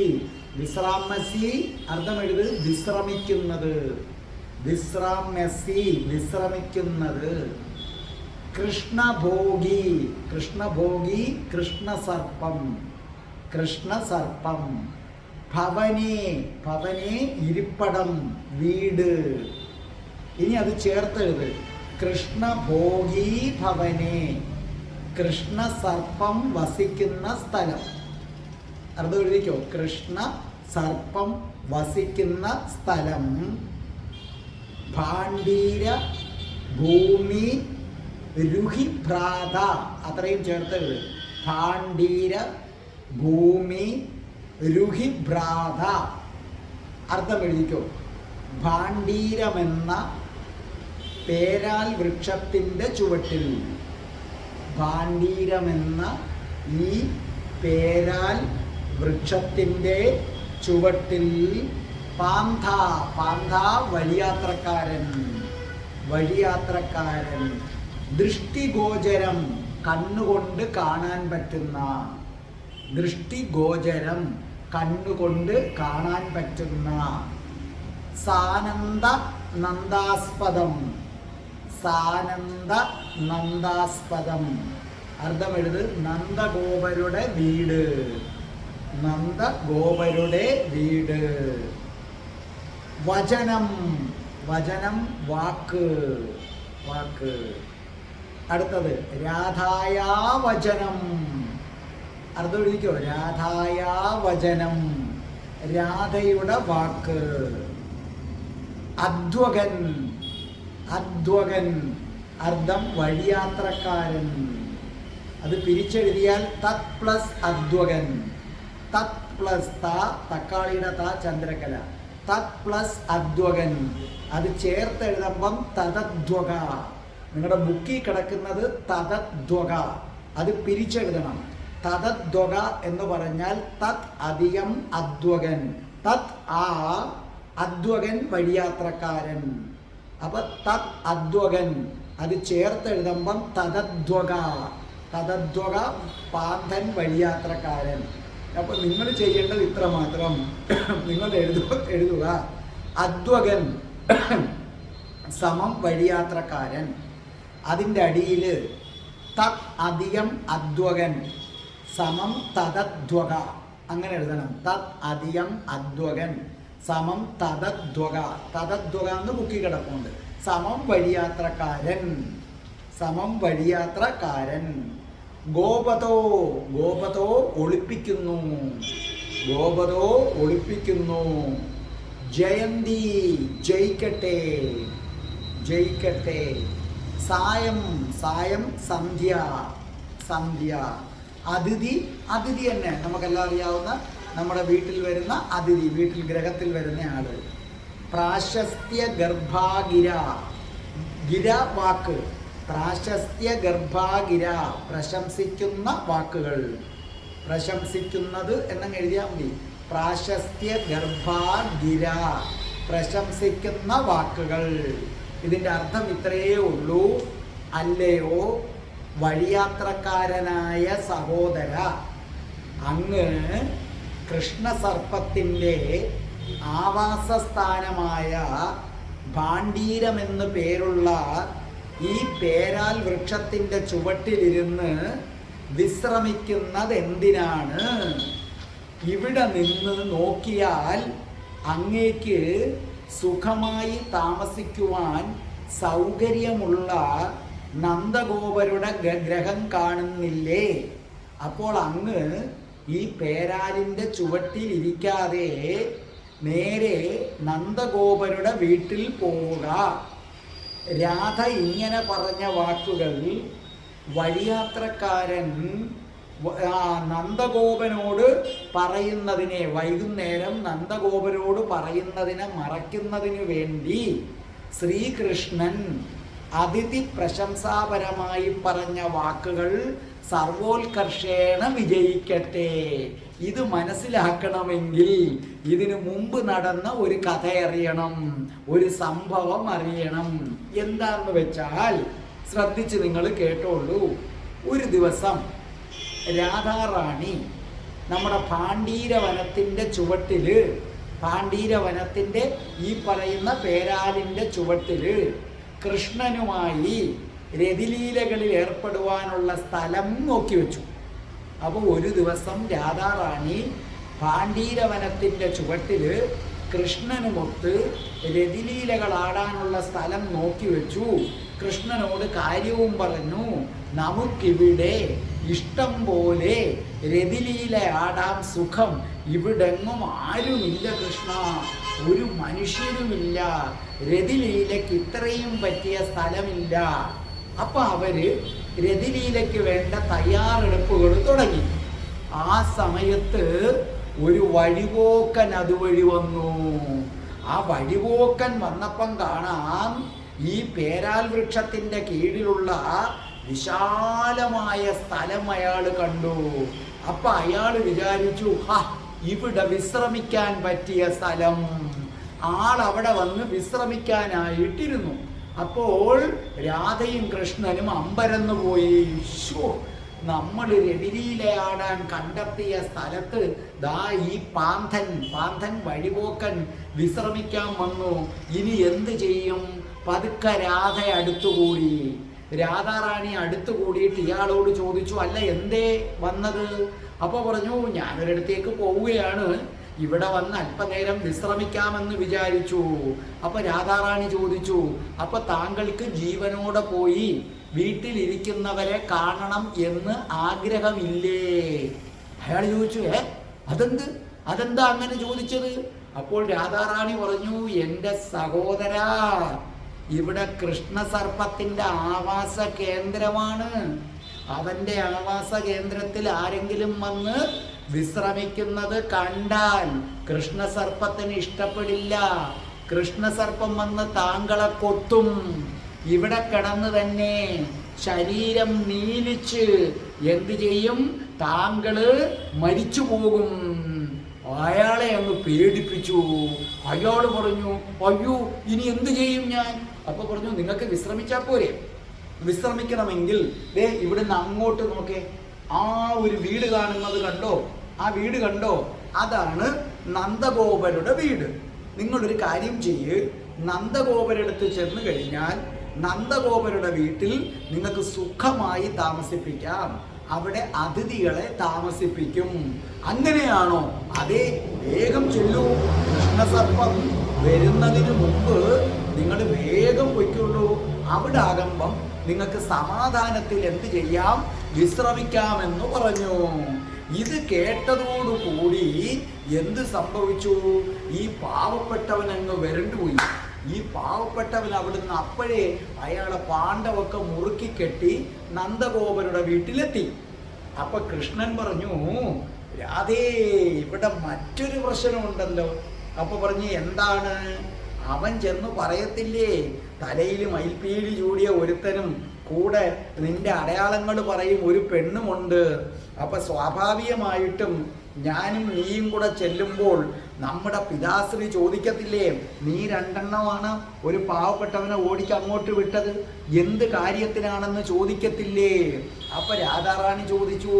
വിശ്രാമസി അർത്ഥം എഴുത് വിശ്രമിക്കുന്നത്. വിശ്രാമ്യസി വിശ്രമിക്കുന്നത്. കൃഷ്ണഭോഗി, കൃഷ്ണഭോഗി കൃഷ്ണസർപ്പം, കൃഷ്ണസർപ്പം. ഭവനേ, ഭവനേ ഇരിപ്പടം വീട്. ഇനി അത് ചേർത്തെഴുത്. കൃഷ്ണഭോഗി ഭവനേ, കൃഷ്ണസർപ്പം വസിക്കുന്ന സ്ഥലം. അർത്ഥം എഴുതിക്കോ. കൃഷ്ണ സർപ്പം വസിക്കുന്ന സ്ഥലം. ഭാണ്ഡീര ഭൂമി രുഹിഭ്രാത, അത്രയും ചേർത്തെഴുത്. ഭാണ്ഡീര ഭൂമി രുഹിഭ്രാത. അർത്ഥം എഴുതിക്കോ. ഭാണ്ഡീരമെന്ന പേരാൽ വൃക്ഷത്തിൻ്റെ ചുവട്ടിൽ, ഭാണ്ഡീരമെന്ന ഈ പേരാൽ വൃക്ഷത്തിൻ്റെ ചുവട്ടിൽ. പാന്ഥ, പാന്ഥ വഴിയാത്രക്കാരൻ, വഴിയാത്രക്കാരൻ. ദൃഷ്ടിഗോചരം കണ്ണുകൊണ്ട് കാണാൻ പറ്റുന്ന, ദൃഷ്ടിഗോചരം കണ്ണുകൊണ്ട് കാണാൻ പറ്റുന്ന. സാനന്ദ നന്ദാസ്പദം, സാനന്ദ നന്ദാസ്പദം. അർത്ഥം എഴുത്. നന്ദഗോപരുടെ വീട്, നന്ദഗോപരുടെ വീട്. വചനം, വചനം വാക്ക്, വാക്ക്. അടുത്തത് രാധായാ വചനം. അർത്ഥം എഴുതിക്കോ. രാധായാ വചനം, രാധയുടെ വാക്ക്. അധ്വകൻ, അധ്വകൻ അർത്ഥം വഴിയാത്രക്കാരൻ. അത് പിരിച്ചെഴുതിയാൽ തത് പ്ലസ് അധ്വകൻ. തത് പ്ലസ് ത, തക്കാളിയുടെ ത ചന്ദ്രകല. തത് പ്ലസ് അധ്വകൻ. അത് ചേർത്തെഴുതുമ്പം തതധ്വക. നിങ്ങളുടെ ബുക്കിൽ കിടക്കുന്നത് തതധ്വക, അത് പിരിച്ചെഴുതണം. തതധ്വക എന്ന് പറഞ്ഞാൽ തത് അധികം അധ്വകൻ. തത് ആ അധ്വകൻ വഴിയാത്രക്കാരൻ. അപ്പൊ തത് അധ്വകൻ അത് ചേർത്തെഴുതുമ്പം തതധ്വക, തതധ്വക പാന്തൻ വഴിയാത്രക്കാരൻ. അപ്പൊ നിങ്ങൾ ചെയ്യേണ്ടത് ഇത്ര മാത്രം. നിങ്ങൾ എഴുതുക അധ്വകൻ സമം വഴിയാത്രക്കാരൻ. അതിൻ്റെ അടിയിൽ തത് അധികം അധ്വകൻ സമം തതധ്വക, അങ്ങനെ എഴുതണം. തത് അധികം അധ്വകൻ സമം തതധ്വക. തതധ്വക എന്ന് ബുക്കി കിടപ്പുണ്ട്. സമം വഴിയാത്രക്കാരൻ, സമം വഴിയാത്രക്കാരൻ. ഗോപതോ, ഗോപതോ ഒളിപ്പിക്കുന്നു, ഗോപതോ ഒളിപ്പിക്കുന്നു. ജയന്തി ജയിക്കട്ടെ, ജയിക്കട്ടെ. സായം, സായം സന്ധ്യ, സന്ധ്യ. അതിഥി, അതിഥി തന്നെ നമുക്കെല്ലാം അറിയാവുന്ന നമ്മുടെ വീട്ടിൽ വരുന്ന അതിഥി, വീട്ടിൽ ഗ്രഹത്തിൽ വരുന്ന ആള്. പ്രാശസ്ത്യ ഗർഭാഗിര, ഗിര വാക്ക്. പ്രാശസ്ത്യ ഗർഭാഗിര പ്രശംസിക്കുന്ന വാക്കുകൾ. പ്രശംസിക്കുന്നത് എന്നങ്ങ് എഴുതിയാൽ മതി. പ്രാശസ്ത്യ ഗർഭാഗിര പ്രശംസിക്കുന്ന വാക്കുകൾ. ഇതിൻ്റെ അർത്ഥം ഇത്രയേ ഉള്ളൂ. അല്ലയോ വഴിയാത്രക്കാരനായ സഹോദര, അങ്ങ് കൃഷ്ണസർപ്പത്തിൻ്റെ ആവാസസ്ഥാനമായ ഭാണ്ഡീരമെന്ന് പേരുള്ള ഈ പേരാൽ വൃക്ഷത്തിൻ്റെ ചുവട്ടിലിരുന്ന് വിശ്രമിക്കുന്നത് എന്തിനാണ്? ഇവിടെ നിന്ന് നോക്കിയാൽ അങ്ങേക്ക് സുഖമായി താമസിക്കുവാൻ സൗകര്യമുള്ള നന്ദഗോപരുടെ ഗ്രഹം കാണുന്നില്ലേ? അപ്പോൾ അങ്ങ് ഈ പേരാലിൻ്റെ ചുവട്ടിൽ ഇരിക്കാതെ നേരെ നന്ദഗോപരുടെ വീട്ടിൽ പോവുക. രാധ ഇങ്ങനെ പറഞ്ഞ വാക്കുകൾ വഴിയാത്രക്കാരൻ നന്ദഗോപനോട് പറയുന്നതിനെ, വൈകുന്നേരം നന്ദഗോപനോട് പറയുന്നതിനെ മറയ്ക്കുന്നതിനു വേണ്ടി ശ്രീകൃഷ്ണൻ അതിഥി പ്രശംസാപരമായി പറഞ്ഞ വാക്കുകൾ സർവോത്കർഷേണ വിജയിക്കട്ടെ. ഇത് മനസ്സിലാക്കണമെങ്കിൽ ഇതിനു മുമ്പ് നടന്ന ഒരു കഥ അറിയണം, ഒരു സംഭവം അറിയണം. എന്താന്ന് വെച്ചാൽ ശ്രദ്ധിച്ച് നിങ്ങൾ കേട്ടോളൂ. ഒരു ദിവസം രാധാറാണി നമ്മുടെ പാണ്ഡീരവനത്തിൻ്റെ ചുവട്ടില്, പാണ്ഡീരവനത്തിൻ്റെ ഈ പറയുന്ന പേരാലിൻ്റെ ചുവട്ടില് കൃഷ്ണനുമായി രതിലീലകളിൽ ഏർപ്പെടുവാനുള്ള സ്ഥലം നോക്കി വെച്ചു. അപ്പോൾ ഒരു ദിവസം രാധാറാണി പാണ്ഡീരവനത്തിൻ്റെ ചുവട്ടില് കൃഷ്ണനുമൊത്ത് രതിലീലകളാടാനുള്ള സ്ഥലം നോക്കി വെച്ചു. കൃഷ്ണനോട് കാര്യവും പറഞ്ഞു. നമുക്കിവിടെ ഇഷ്ടം പോലെ രതിലീല ആടാം, സുഖം. ഇവിടെങ്ങും ആരുമില്ല കൃഷ്ണ, ഒരു മനുഷ്യരുമില്ല. രതിലീലയ്ക്ക് ഇത്രയും പറ്റിയ സ്ഥലമില്ല. അപ്പൊ അവര് രതിലീലയ്ക്ക് വേണ്ട തയ്യാറെടുപ്പുകൾ തുടങ്ങി. ആ സമയത്ത് ഒരു വഴിപോക്കൻ അതുവഴി വന്നു. ആ വഴിപോക്കൻ വന്നപ്പം കാണാം ഈ പേരാൽ വൃക്ഷത്തിന്റെ കീഴിലുള്ള വിശാലമായ സ്ഥലം അയാൾ കണ്ടു. അപ്പൊ അയാൾ വിചാരിച്ചു, ഇവിടെ വിശ്രമിക്കാൻ പറ്റിയ സ്ഥലം. ആളവിടെ വന്ന് വിശ്രമിക്കാനായിട്ടിരുന്നു. അപ്പോൾ രാധയും കൃഷ്ണനും അമ്പരന്ന് പോയി. നമ്മൾ രതിലീലയാടാൻ കണ്ടെത്തിയ സ്ഥലത്ത് ദാ ഈ പാന്തൻ വഴിപോക്കൻ വിശ്രമിക്കാൻ വന്നു. ഇനി എന്ത് ചെയ്യും? പതുക്കെ രാധ അടുത്തുകൂടി. രാധാറാണി അടുത്തുകൂടിയിട്ട് ഇയാളോട് ചോദിച്ചു, അല്ല എന്തേ വന്നത്? അപ്പോൾ പറഞ്ഞു, ഞാനൊരിടത്തേക്ക് പോവുകയാണ്, ഇവിടെ വന്ന് അല്പനേരം വിശ്രമിക്കാമെന്ന് വിചാരിച്ചു. അപ്പൊ രാധാറാണി ചോദിച്ചു, അപ്പൊ താങ്കൾക്ക് ജീവനോടെ പോയി വീട്ടിലിരിക്കുന്നവരെ കാണണം എന്ന് ആഗ്രഹമില്ലേ? അയാൾ ചോദിച്ചു, അതെന്താ അങ്ങനെ ചോദിച്ചത്? അപ്പോൾ രാധാറാണി പറഞ്ഞു, എൻ്റെ സഹോദരാ, ഇവിടെ കൃഷ്ണസർപ്പത്തിന്റെ ആവാസ കേന്ദ്രമാണ്. അവന്റെ ആവാസ കേന്ദ്രത്തിൽ ആരെങ്കിലും വന്ന് വിശ്രമിക്കുന്നത് കണ്ടാൽ കൃഷ്ണസർപ്പത്തിന് ഇഷ്ടപ്പെടില്ല. കൃഷ്ണസർപ്പം വന്ന് താങ്കളെ കൊത്തും. ഇവിടെ കിടന്ന് തന്നെ ശരീരം നീലിച്ച് എന്ത് ചെയ്യും? താങ്കള് മരിച്ചു പോകും. അയാളെ അങ്ങ് പേടിപ്പിച്ചു. അയാൾ പറഞ്ഞു, അയ്യോ ഇനി എന്ത് ചെയ്യും ഞാൻ? അപ്പൊ പറഞ്ഞു, നിങ്ങൾക്ക് വിശ്രമിച്ചാൽ പോരെ? വിശ്രമിക്കണമെങ്കിൽ ഇവിടുന്ന് അങ്ങോട്ട് നോക്കേ, ആ ഒരു വീട് കാണുന്നത് കണ്ടോ? ആ വീട് കണ്ടോ? അതാണ് നന്ദഗോപരുടെ വീട്. നിങ്ങളൊരു കാര്യം ചെയ്യ്, നന്ദഗോപരടുത്ത് ചെന്ന് കഴിഞ്ഞാൽ നന്ദഗോപരുടെ വീട്ടിൽ നിങ്ങൾക്ക് സുഖമായി താമസിപ്പിക്കാം. അവിടെ അതിഥികളെ താമസിപ്പിക്കും. അങ്ങനെയാണോ? അതേ, വേഗം ചെല്ലൂ. കൃഷ്ണസർപ്പം വരുന്നതിന് മുമ്പ് നിങ്ങൾ വേഗം പൊയ്ക്കുള്ളൂ. അവിടെ ആകുമ്പം നിങ്ങൾക്ക് സമാധാനത്തിൽ എന്ത് ചെയ്യാം? വിശ്രമിക്കാമെന്ന് പറഞ്ഞു. ഇത് കേട്ടതോടുകൂടി എന്ത് സംഭവിച്ചു? ഈ പാവപ്പെട്ടവൻ അങ്ങ് വരണ്ടുപോയി. ഈ പാവപ്പെട്ടവൻ അവിടുന്ന് അപ്പോഴേ അയാളെ പാണ്ഡവൊക്കെ മുറുക്കി കെട്ടി നന്ദഗോപരുടെ വീട്ടിലെത്തി. അപ്പൊ കൃഷ്ണൻ പറഞ്ഞു, രാധേ, ഇവിടെ മറ്റൊരു പ്രശ്നമുണ്ടല്ലോ. അപ്പൊ പറഞ്ഞു, എന്താണ്? അവൻ ചെന്ന് പറയത്തില്ലേ, തലയിൽ മയിൽപ്പീലി ചൂടിയ ഒരുത്തനും കൂടെ നിന്റെ അടയാളങ്ങൾ പറയും ഒരു പെണ്ണുമുണ്ട്. അപ്പൊ സ്വാഭാവികമായിട്ടും ഞാനും നീയും കൂടെ ചെല്ലുമ്പോൾ നമ്മുടെ പിതാശ്രീ ചോദിക്കത്തില്ലേ, നീ രണ്ടെണ്ണമാണ് ഒരു പാവപ്പെട്ടവനെ ഓടിക്ക് അങ്ങോട്ട് വിട്ടത്, എന്ത് കാര്യത്തിനാണെന്ന് ചോദിക്കത്തില്ലേ? അപ്പൊ രാധാറാണി ചോദിച്ചു,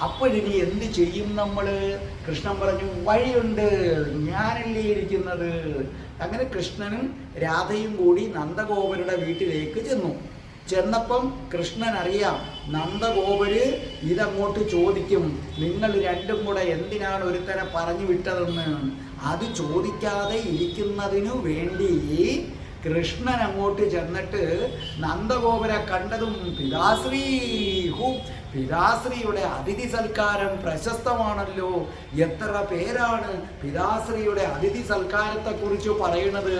അപ്പോഴിനി എന്ത് ചെയ്യും നമ്മള്? കൃഷ്ണൻ പറഞ്ഞു, വഴിയുണ്ട്, ഞാനല്ലേ ഇരിക്കുന്നത്. അങ്ങനെ കൃഷ്ണനും രാധയും കൂടി നന്ദഗോപരുടെ വീട്ടിലേക്ക് ചെന്നു. ചെന്നപ്പം കൃഷ്ണൻ അറിയാം, നന്ദഗോപര് ഇതങ്ങോട്ട് ചോദിക്കും, നിങ്ങൾ രണ്ടും കൂടെ എന്തിനാണ് ഒരുത്തനെ പറഞ്ഞു വിട്ടതെന്ന്. അത് ചോദിക്കാതെ ഇരിക്കുന്നതിനു വേണ്ടി കൃഷ്ണൻ അങ്ങോട്ട് ചെന്നിട്ട് നന്ദഗോപരെ കണ്ടതും പിതാശ്രീയുടെ അതിഥി സൽക്കാരം പ്രശസ്തമാണല്ലോ. എത്ര പേരാണ് പിതാശ്രീയുടെ അതിഥി സൽക്കാരത്തെ കുറിച്ച് പറയുന്നത്.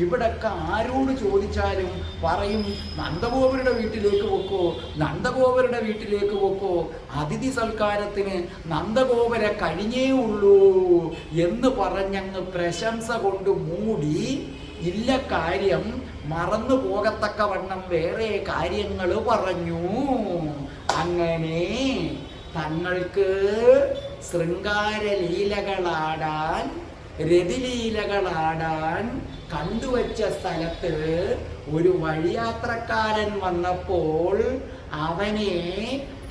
ഇവിടൊക്കെ ആരോട് ചോദിച്ചാലും പറയും, നന്ദഗോപരുടെ വീട്ടിലേക്ക് പോക്കോ, നന്ദഗോപരുടെ വീട്ടിലേക്ക് പോക്കോ, അതിഥി സൽക്കാരത്തിന് നന്ദഗോപരെ കഴിഞ്ഞേ ഉള്ളൂ എന്ന് പറഞ്ഞങ്ങ് പ്രശംസ കൊണ്ട് മൂടി ഇല്ല കാര്യം മറന്നു പോകത്തക്കവണ്ണം വേറെ കാര്യങ്ങൾ പറഞ്ഞു. അങ്ങനെ തങ്ങൾക്ക് ശൃംഗാരലീലകളാടാൻ രതിലീലകളാടാൻ കണ്ടുവച്ച സ്ഥലത്ത് ഒരു വഴിയാത്രക്കാരൻ വന്നപ്പോൾ അവനെ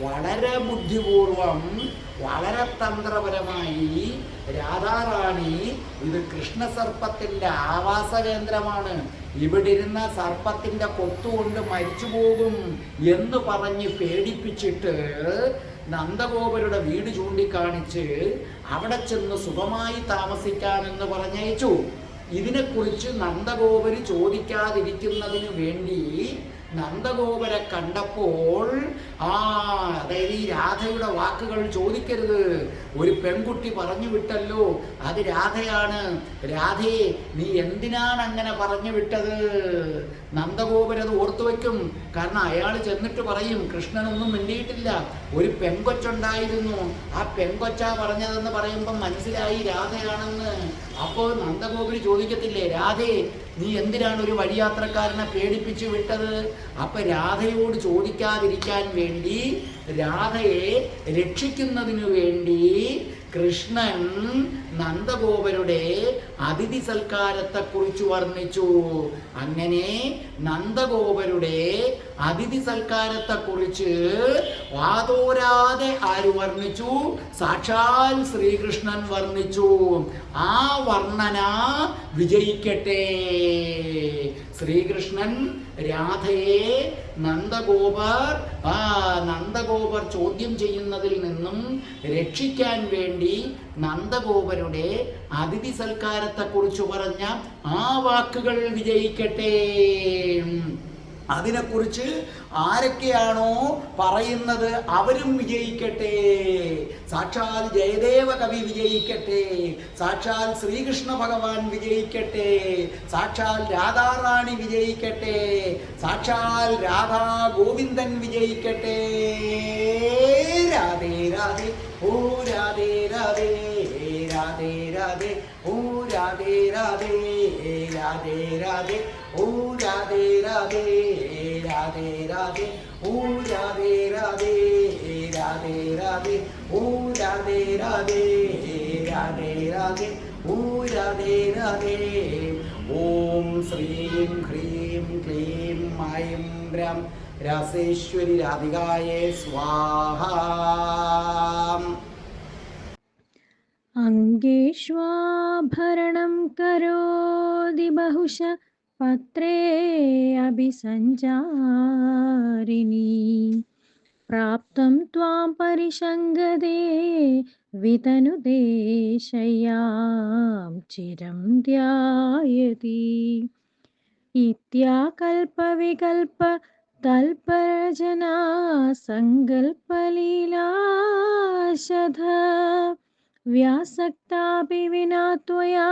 വളരെ ബുദ്ധിപൂർവം വളരെ തന്ത്രപരമായി രാധാറാണി ഇത് കൃഷ്ണസർപ്പത്തിൻ്റെ ആവാസ കേന്ദ്രമാണ്, ഇവിടെ ഇരുന്ന സർപ്പത്തിൻ്റെ കൊത്തുകൊണ്ട് മരിച്ചു പോകും എന്ന് പറഞ്ഞ് പേടിപ്പിച്ചിട്ട് നന്ദഗോപരുടെ വീട് ചൂണ്ടിക്കാണിച്ച് അവിടെ ചെന്ന് സുഖമായി താമസിക്കാമെന്ന് പറഞ്ഞയച്ചു. ഇതിനെക്കുറിച്ച് നന്ദഗോപര് ചോദിക്കാതിരിക്കുന്നതിന് വേണ്ടി നന്ദഗോപരെ കണ്ടപ്പോൾ അതായത് ഈ രാധയുടെ വാക്കുകൾ ചോദിക്കരുത്, ഒരു പെൺകുട്ടി പറഞ്ഞു വിട്ടല്ലോ, അത് രാധയാണ്, രാധേ നീ എന്തിനാണ് അങ്ങനെ പറഞ്ഞു വിട്ടത്? നന്ദഗോപരത് ഓർത്തു വയ്ക്കും. കാരണം അയാൾ ചെന്നിട്ട് പറയും കൃഷ്ണനൊന്നും മിണ്ടിയിട്ടില്ല, ഒരു പെൺകൊച്ചുണ്ടായിരുന്നു, ആ പെൺകൊച്ചാ പറഞ്ഞതെന്ന് പറയുമ്പം മനസ്സിലായി രാധയാണെന്ന്. അപ്പോൾ നന്ദഗോപര് ചോദിക്കത്തില്ലേ, രാധേ നീ എന്തിനാണ് ഒരു വഴിയാത്രക്കാരനെ പേടിപ്പിച്ചു വിട്ടത്? അപ്പൊ രാധയോട് ചോദിക്കാതിരിക്കാൻ വേണ്ടി, രാധയെ രക്ഷിക്കുന്നതിനു വേണ്ടി കൃഷ്ണൻ നന്ദഗോപരുടെ അതിഥി സൽക്കാരത്തെക്കുറിച്ച് വർണ്ണിച്ചു. അങ്ങനെ നന്ദഗോപരുടെ അതിഥി സൽക്കാരത്തെക്കുറിച്ച് വാതോരാതെ ആര് വർണ്ണിച്ചു? സാക്ഷാൽ ശ്രീകൃഷ്ണൻ വർണ്ണിച്ചു. ആ വർണ്ണന വിജയിക്കട്ടെ. ശ്രീകൃഷ്ണൻ രാധയെ നന്ദഗോപർ ചോദ്യം ചെയ്യുന്നതിൽ നിന്നും രക്ഷിക്കാൻ വേണ്ടി നന്ദഗോപരുടെ അതിഥി സൽക്കാരത്തെക്കുറിച്ച് പറഞ്ഞ ആ വാക്കുകൾ വിജയിക്കട്ടെ. അതിനെക്കുറിച്ച് ആരൊക്കെയാണോ പറയുന്നത് അവരും വിജയിക്കട്ടെ. സാക്ഷാൽ ജയദേവ കവി വിജയിക്കട്ടെ, സാക്ഷാൽ ശ്രീകൃഷ്ണ ഭഗവാൻ വിജയിക്കട്ടെ, സാക്ഷാൽ രാധാറാണി വിജയിക്കട്ടെ, സാക്ഷാൽ രാധാ ഗോവിന്ദൻ വിജയിക്കട്ടെ. രാധേ രാധേ ഓ രാധേ രാധേ രാധേ രാധേ ഓ രാധേ രാധേ രാധേ രാധേ ഓ രാധേ രാധേ രാധേ രാധേ ഓ രാധേ രാധേ രാധേ രാധേ ഓ രാധേ രാധേ രാധേ രാധേ ഓ രാധേ രാധേ. ഓം ശ്രീം ഹ്രീം ക്ലീം ഐം ബ്രം രസേശ്വരി രാധികായേ സ്വാഹാ. അംഗേഷ്വാഭരണം കരോതി ബഹുശ പത്രേ അഭിസഞ്ചാരിണീ പ്രാപ്തം ത്വാം പരിശങ്കദേ വിതനുദേ ശയ്യാം ചിരം ധ്യായതി. ഇത്യാകൽപവികൽപ തൽപരജനാ സങ്കൽപലീലാശധ വ്യാസക്താപി വിനാ ത്വയാ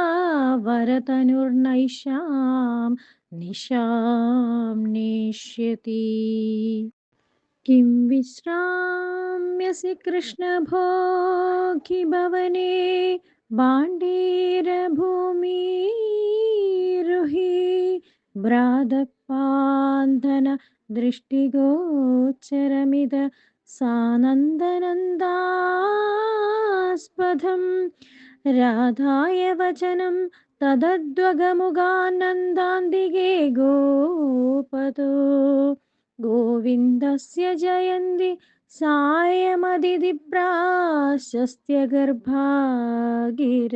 വരതനുർനൈഷാം നിശാം നേഷ്യതി. കിം വിശ്രാമ്യസി കൃഷ്ണഭോഗി ഭവനേ ഭാണ്ഡീരഭൂമിരുഹി ഭ്രാതപാന്തന ദൃഷ്ടിഗോചരമിത സാനന്ദനന്ദാസ്പദം രാധായ വചനം തദദ്വഗമുഗാനന്ദാന്തികേ ഗോപതോ ഗോവിന്ദസ്യ ജയന്തി സായമദിതിപ്രാശസ്ത്യ ഗർഭാ ഗിര.